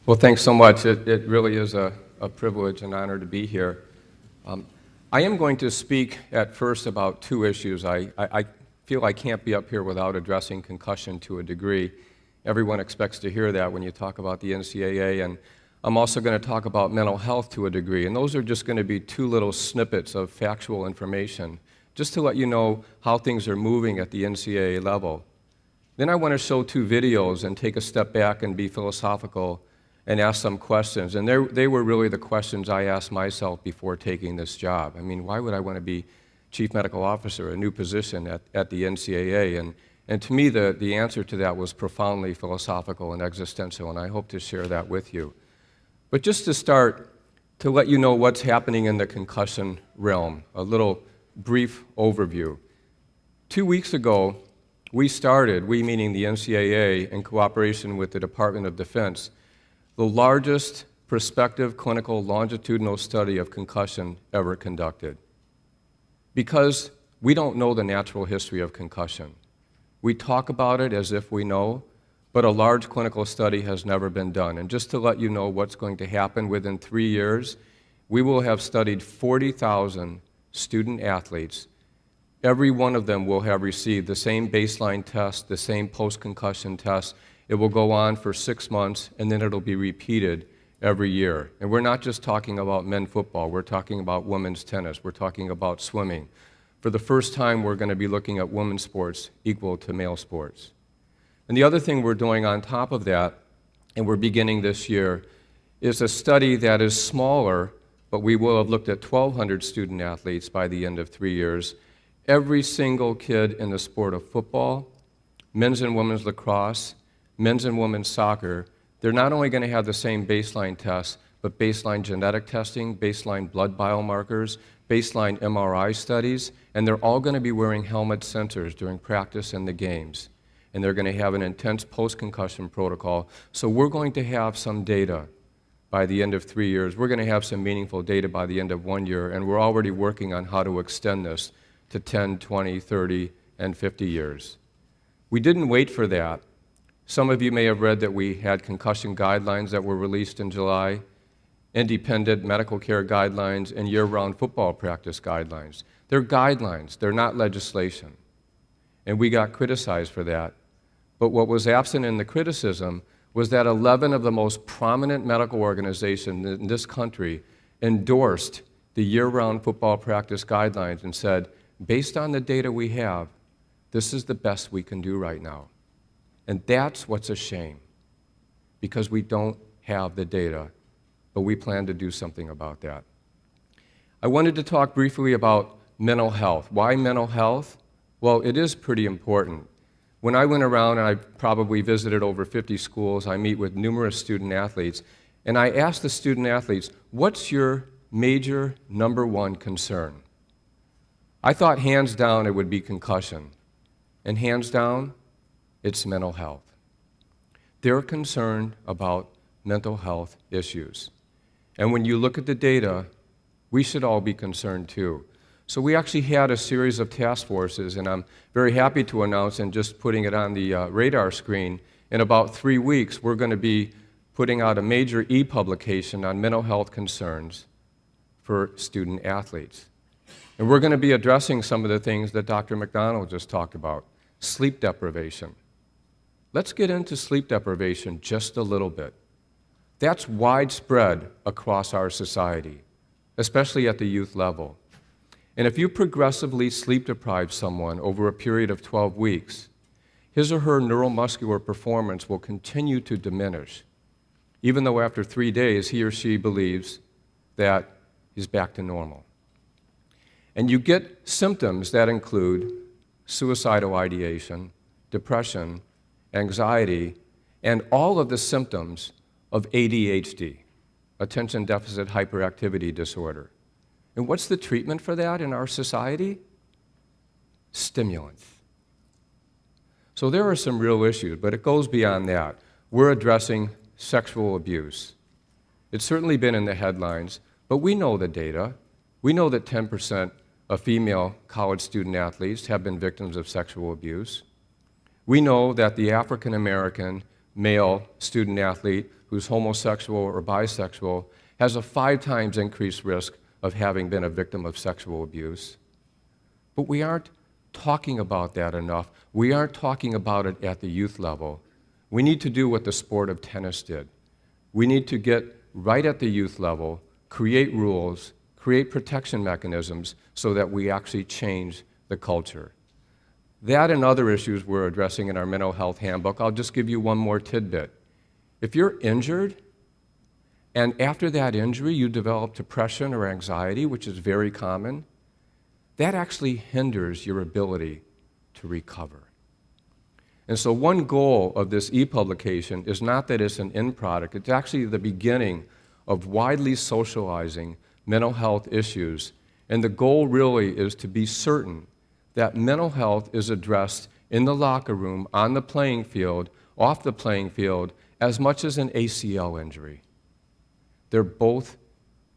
Well, thanks so much. It really is a privilege and honor to be here. I am going to speak at first about two issues. I feel I can't be up here without addressing concussion to a degree. Everyone expects to hear that when you talk about the NCAA, and I'm also going to talk about mental health to a degree, and those are just going to be two little snippets of factual information, just to let you know how things are moving at the NCAA level. Then I want to show two videos and take a step back and be philosophical and ask some questions. And they were really the questions I asked myself before taking this job. I mean, why would I want to be Chief Medical Officer, a new position at the NCAA? And to me, the answer to that was profoundly philosophical and existential, and I hope to share that with you. But just to start, to let you know what's happening in the concussion realm, a little brief overview. 2 weeks ago, we meaning the NCAA, in cooperation with the Department of Defense, the largest prospective clinical longitudinal study of concussion ever conducted. Because we don't know the natural history of concussion. We talk about it as if we know, but a large clinical study has never been done. And just to let you know what's going to happen within 3 years, we will have studied 40,000 student athletes. Every one of them will have received the same baseline test, the same post-concussion test. It will go on for 6 months, and then it'll be repeated every year. And we're not just talking about men's football. We're talking about women's tennis. We're talking about swimming. For the first time, we're going to be looking at women's sports equal to male sports. And the other thing we're doing on top of that, and we're beginning this year, is a study that is smaller, but we will have looked at 1,200 student athletes by the end of 3 years. Every single kid in the sport of football, men's and women's lacrosse, men's and women's soccer, they're not only going to have the same baseline tests, but baseline genetic testing, baseline blood biomarkers, baseline MRI studies, and they're all going to be wearing helmet sensors during practice and the games. And they're going to have an intense post-concussion protocol. So we're going to have some data by the end of 3 years. We're going to have some meaningful data by the end of 1 year, and we're already working on how to extend this to 10, 20, 30, and 50 years. We didn't wait for that. Some of you may have read that we had concussion guidelines that were released in July, independent medical care guidelines, and year-round football practice guidelines. They're guidelines, they're not legislation. And we got criticized for that. But what was absent in the criticism was that 11 of the most prominent medical organizations in this country endorsed the year-round football practice guidelines and said, based on the data we have, this is the best we can do right now. And that's what's a shame, because we don't have the data, but we plan to do something about that. I wanted to talk briefly about mental health. Why mental health? Well, it is pretty important. When I went around, and I probably visited over 50 schools, I meet with numerous student athletes, and I asked the student athletes, what's your major #1 concern? I thought hands down it would be concussion, and hands down, it's mental health. They're concerned about mental health issues. And when you look at the data, we should all be concerned too. So we actually had a series of task forces, and I'm very happy to announce, and just putting it on the radar screen, in about 3 weeks, we're going to be putting out a major e-publication on mental health concerns for student athletes. And we're going to be addressing some of the things that Dr. McDonald just talked about. Sleep deprivation. Let's get into sleep deprivation just a little bit. That's widespread across our society, especially at the youth level. And if you progressively sleep deprive someone over a period of 12 weeks, his or her neuromuscular performance will continue to diminish, even though after 3 days he or she believes that he's back to normal. And you get symptoms that include suicidal ideation, depression, anxiety, and all of the symptoms of ADHD, attention deficit hyperactivity disorder. And what's the treatment for that in our society? Stimulants. So there are some real issues, but it goes beyond that. We're addressing sexual abuse. It's certainly been in the headlines, but we know the data. We know that 10% of female college student athletes have been victims of sexual abuse. We know that the African American male student athlete who's homosexual or bisexual has a 5 times increased risk of having been a victim of sexual abuse. But we aren't talking about that enough. We aren't talking about it at the youth level. We need to do what the sport of tennis did. We need to get right at the youth level, create rules, create protection mechanisms so that we actually change the culture. That and other issues we're addressing in our mental health handbook. I'll just give you one more tidbit. If you're injured, and after that injury you develop depression or anxiety, which is very common, that actually hinders your ability to recover. And so one goal of this e-publication is not that it's an end product, it's actually the beginning of widely socializing mental health issues. And the goal really is to be certain that mental health is addressed in the locker room, on the playing field, off the playing field, as much as an ACL injury. They're both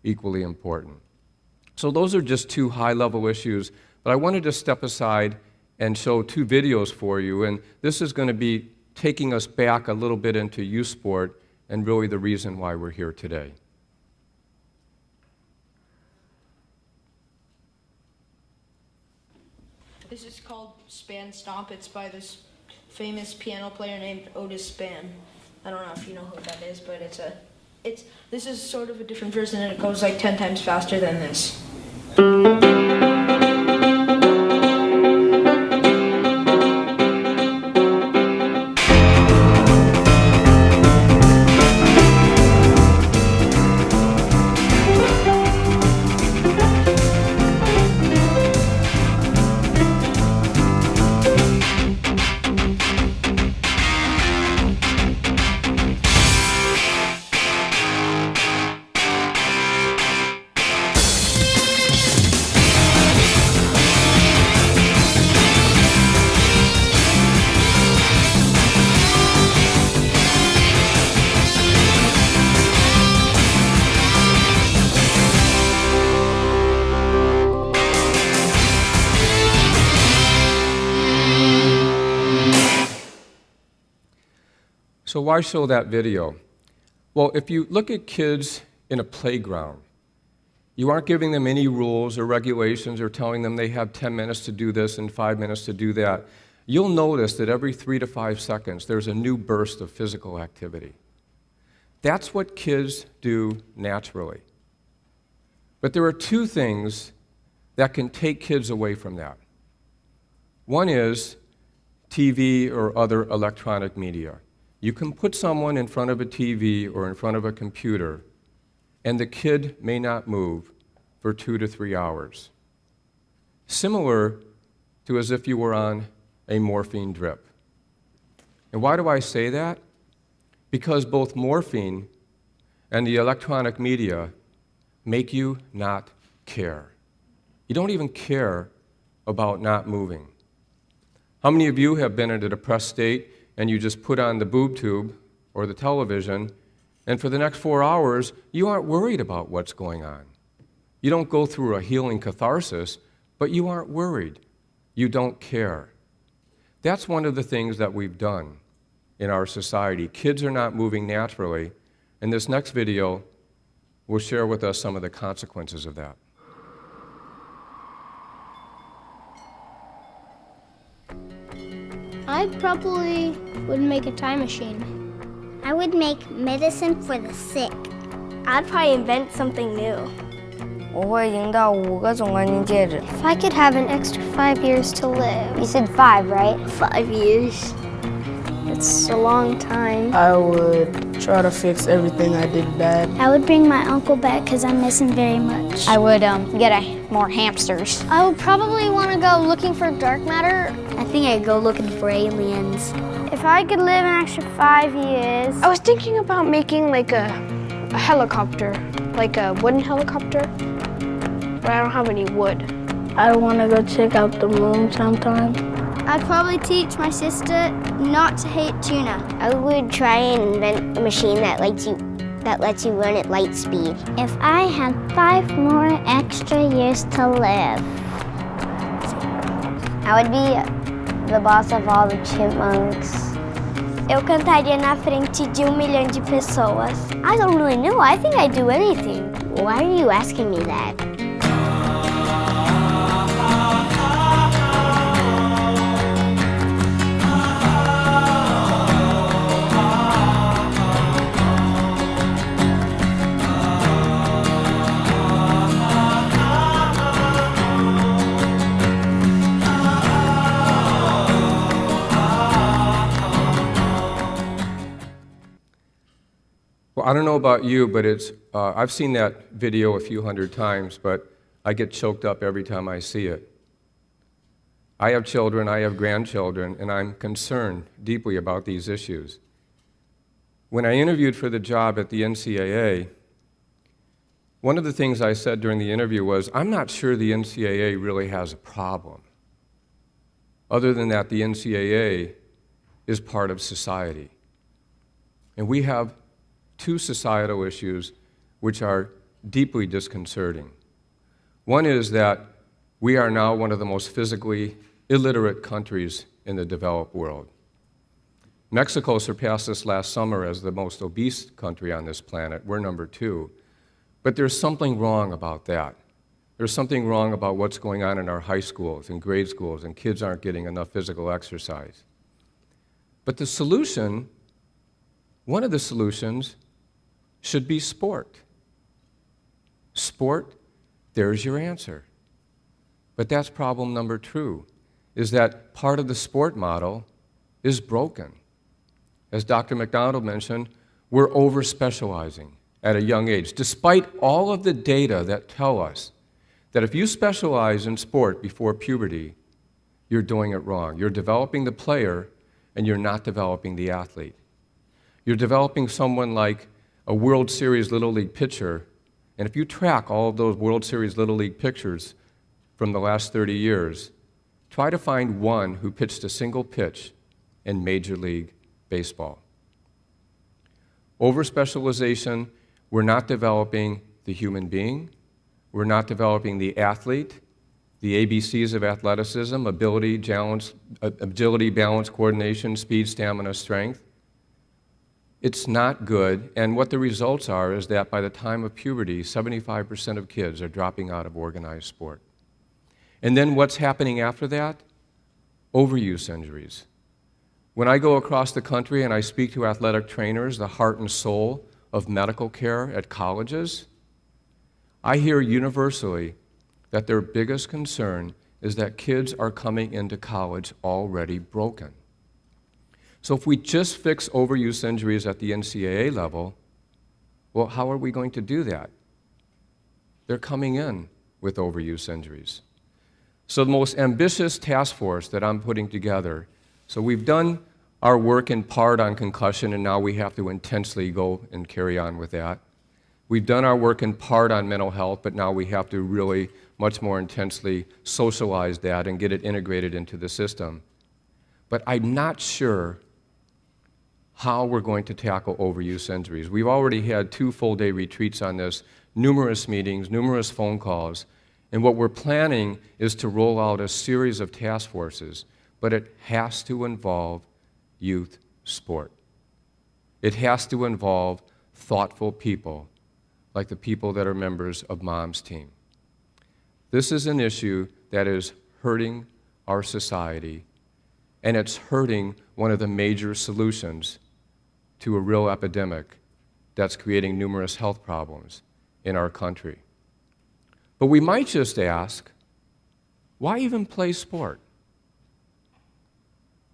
equally important. So those are just 2 high-level issues, but I wanted to step aside and show 2 videos for you, and this is going to be taking us back a little bit into youth sport and really the reason why we're here today. This is called Span Stomp. It's by this famous piano player named Otis Spann. I don't know if you know who that is, but this is sort of a different version, and it goes like 10 times faster than this. So why show that video? Well, if you look at kids in a playground, you aren't giving them any rules or regulations or telling them they have 10 minutes to do this and 5 minutes to do that. You'll notice that every 3 to 5 seconds there's a new burst of physical activity. That's what kids do naturally. But there are 2 things that can take kids away from that. One is TV or other electronic media. You can put someone in front of a TV or in front of a computer, and the kid may not move for 2 to 3 hours. Similar to as if you were on a morphine drip. And why do I say that? Because both morphine and the electronic media make you not care. You don't even care about not moving. How many of you have been in a depressed state and you just put on the boob tube or the television, and for the next 4 hours, you aren't worried about what's going on? You don't go through a healing catharsis, but you aren't worried. You don't care. That's one of the things that we've done in our society. Kids are not moving naturally, and this next video will share with us some of the consequences of that. I probably would make a time machine. I would make medicine for the sick. I'd probably invent something new. 我会赢到5个总冠军戒指。 If I could have an extra 5 years to live. You said 5, right? 5 years. It's a long time. I would try to fix everything I did bad. I would bring my uncle back because I miss him very much. I would get more hamsters. I would probably want to go looking for dark matter. I think I'd go looking for aliens. If I could live an extra 5 years. I was thinking about making like a helicopter, like a wooden helicopter, but I don't have any wood. I want to go check out the moon sometime. I'd probably teach my sister not to hate tuna. I would try and invent a machine that lets you run at light speed. If I had 5 more extra years to live, I would be the boss of all the chipmunks. Eu cantaria na frente de 1 milhão de pessoas. I don't really know. I think I'd do anything. Why are you asking me that? Well, I don't know about you, but I've seen that video a few hundred times, but I get choked up every time I see it. I have children, I have grandchildren, and I'm concerned deeply about these issues. When I interviewed for the job at the NCAA, one of the things I said during the interview was, I'm not sure the NCAA really has a problem. Other than that, the NCAA is part of society. And we have two societal issues which are deeply disconcerting. One is that we are now one of the most physically illiterate countries in the developed world. Mexico surpassed us last summer as the most obese country on this planet. We're number 2. But there's something wrong about that. There's something wrong about what's going on in our high schools and grade schools, and kids aren't getting enough physical exercise. But the solution, one of the solutions, should be sport. Sport, there's your answer. But that's problem number 2, is that part of the sport model is broken. As Dr. McDonald mentioned, we're over-specializing at a young age, despite all of the data that tell us that if you specialize in sport before puberty, you're doing it wrong. You're developing the player, and you're not developing the athlete. You're developing someone like a World Series Little League pitcher, and if you track all of those World Series Little League pitchers from the last 30 years, try to find one who pitched a single pitch in Major League Baseball. Over-specialization, we're not developing the human being, we're not developing the athlete, the ABCs of athleticism, ability, agility, balance, coordination, speed, stamina, strength. It's not good, and what the results are is that by the time of puberty, 75% of kids are dropping out of organized sport. And then what's happening after that? Overuse injuries. When I go across the country and I speak to athletic trainers, the heart and soul of medical care at colleges, I hear universally that their biggest concern is that kids are coming into college already broken. So if we just fix overuse injuries at the NCAA level, well, how are we going to do that? They're coming in with overuse injuries. So the most ambitious task force that I'm putting together, so we've done our work in part on concussion, and now we have to intensely go and carry on with that. We've done our work in part on mental health, but now we have to really much more intensely socialize that and get it integrated into the system. But I'm not sure how we're going to tackle overuse injuries. We've already had 2 full-day retreats on this, numerous meetings, numerous phone calls, and what we're planning is to roll out a series of task forces, but it has to involve youth sport. It has to involve thoughtful people, like the people that are members of MomsTEAM. This is an issue that is hurting our society, and it's hurting one of the major solutions to a real epidemic that's creating numerous health problems in our country. But we might just ask, why even play sport?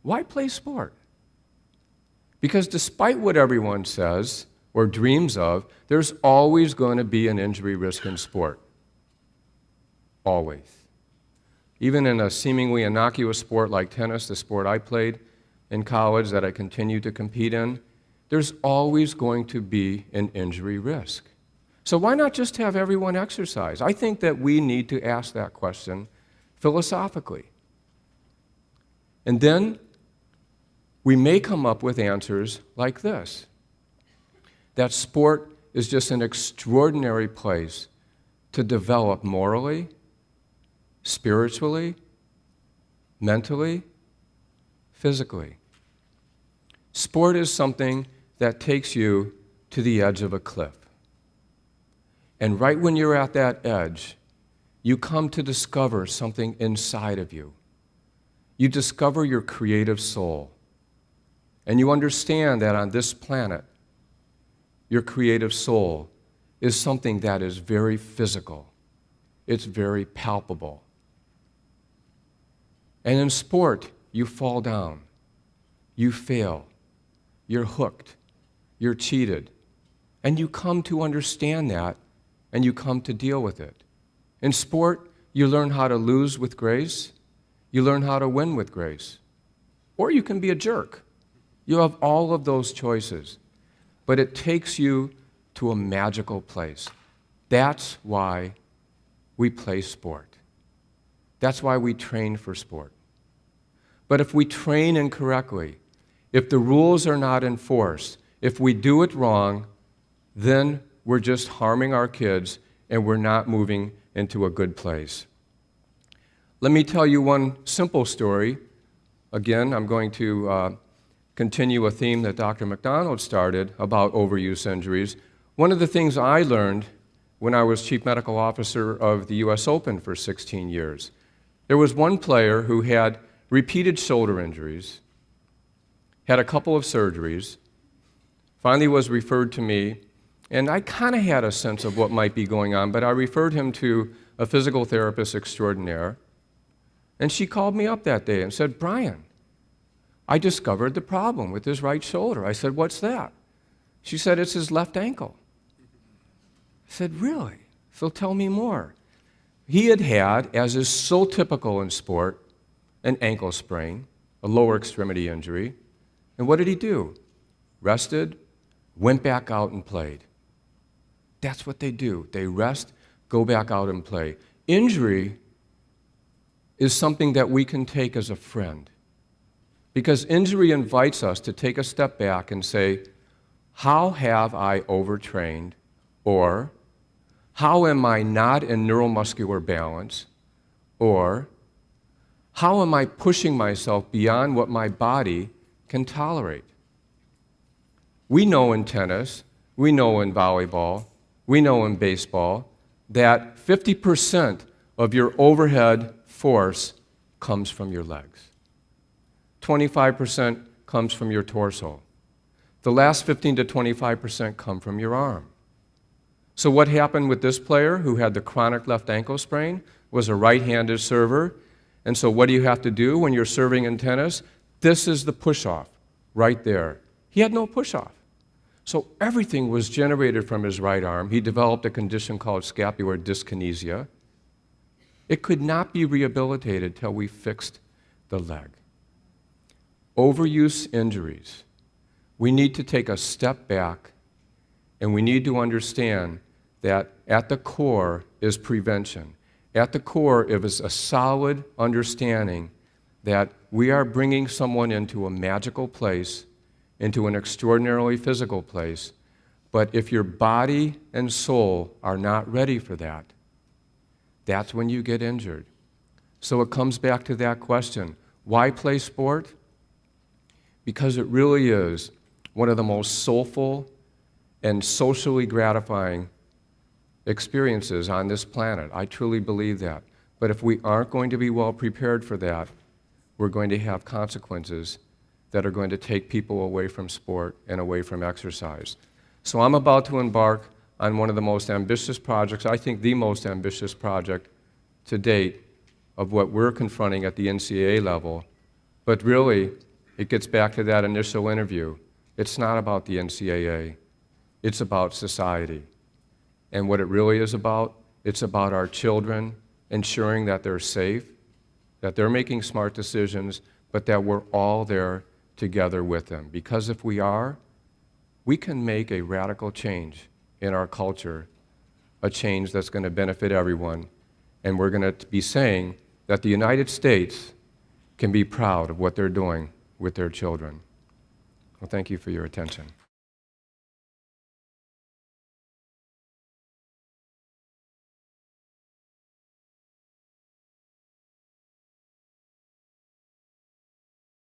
Why play sport? Because despite what everyone says or dreams of, there's always going to be an injury risk in sport. Always. Even in a seemingly innocuous sport like tennis, the sport I played in college that I continue to compete in, there's always going to be an injury risk. So why not just have everyone exercise? I think that we need to ask that question philosophically. And then we may come up with answers like this, that sport is just an extraordinary place to develop morally, spiritually, mentally, physically. Sport is something that takes you to the edge of a cliff. And right when you're at that edge, you come to discover something inside of you. You discover your creative soul. And you understand that on this planet, your creative soul is something that is very physical. It's very palpable. And in sport, you fall down. You fail. You're hooked. You're cheated. And you come to understand that, and you come to deal with it. In sport, you learn how to lose with grace. You learn how to win with grace. Or you can be a jerk. You have all of those choices. But it takes you to a magical place. That's why we play sport. That's why we train for sport. But if we train incorrectly, if the rules are not enforced, if we do it wrong, then we're just harming our kids and we're not moving into a good place. Let me tell you one simple story. Again, I'm going to continue a theme that Dr. McDonald started about overuse injuries. One of the things I learned when I was Chief Medical Officer of the US Open for 16 years, there was one player who had repeated shoulder injuries, had a couple of surgeries, finally was referred to me, and I kind of had a sense of what might be going on, but I referred him to a physical therapist extraordinaire, and she called me up that day and said, "Brian, I discovered the problem with his right shoulder." I said, "What's that?" She said, "It's his left ankle." I said, "Really? So tell me more." He had had, as is so typical in sport, an ankle sprain, a lower extremity injury. And what did he do? Rested, went back out and played. That's what they do. They rest, go back out and play. Injury is something that we can take as a friend, because injury invites us to take a step back and say, how have I overtrained? Or, how am I not in neuromuscular balance? Or, how am I pushing myself beyond what my body can tolerate? We know in tennis, we know in volleyball, we know in baseball that 50% of your overhead force comes from your legs. 25% comes from your torso. The last 15 to 25% come from your arm. So what happened with this player who had the chronic left ankle sprain was a right-handed server. And so what do you have to do when you're serving in tennis? This is the push-off right there. He had no push-off. So everything was generated from his right arm. He developed a condition called scapular dyskinesia. It could not be rehabilitated till we fixed the leg. Overuse injuries. We need to take a step back, and we need to understand that at the core is prevention. At the core is a solid understanding that we are bringing someone into a magical place, into an extraordinarily physical place, but if your body and soul are not ready for that, that's when you get injured. So it comes back to that question, why play sport? Because it really is one of the most soulful and socially gratifying experiences on this planet. I truly believe that. But if we aren't going to be well prepared for that, we're going to have consequences that are going to take people away from sport and away from exercise. So I'm about to embark on one of the most ambitious projects, I think the most ambitious project to date of what we're confronting at the NCAA level. But really, it gets back to that initial interview. It's not about the NCAA. It's about society. And what it really is about, it's about our children ensuring that they're safe, that they're making smart decisions, but that we're all there together with them. Because if we are, we can make a radical change in our culture, a change that's going to benefit everyone. And we're going to be saying that the United States can be proud of what they're doing with their children. Well, thank you for your attention.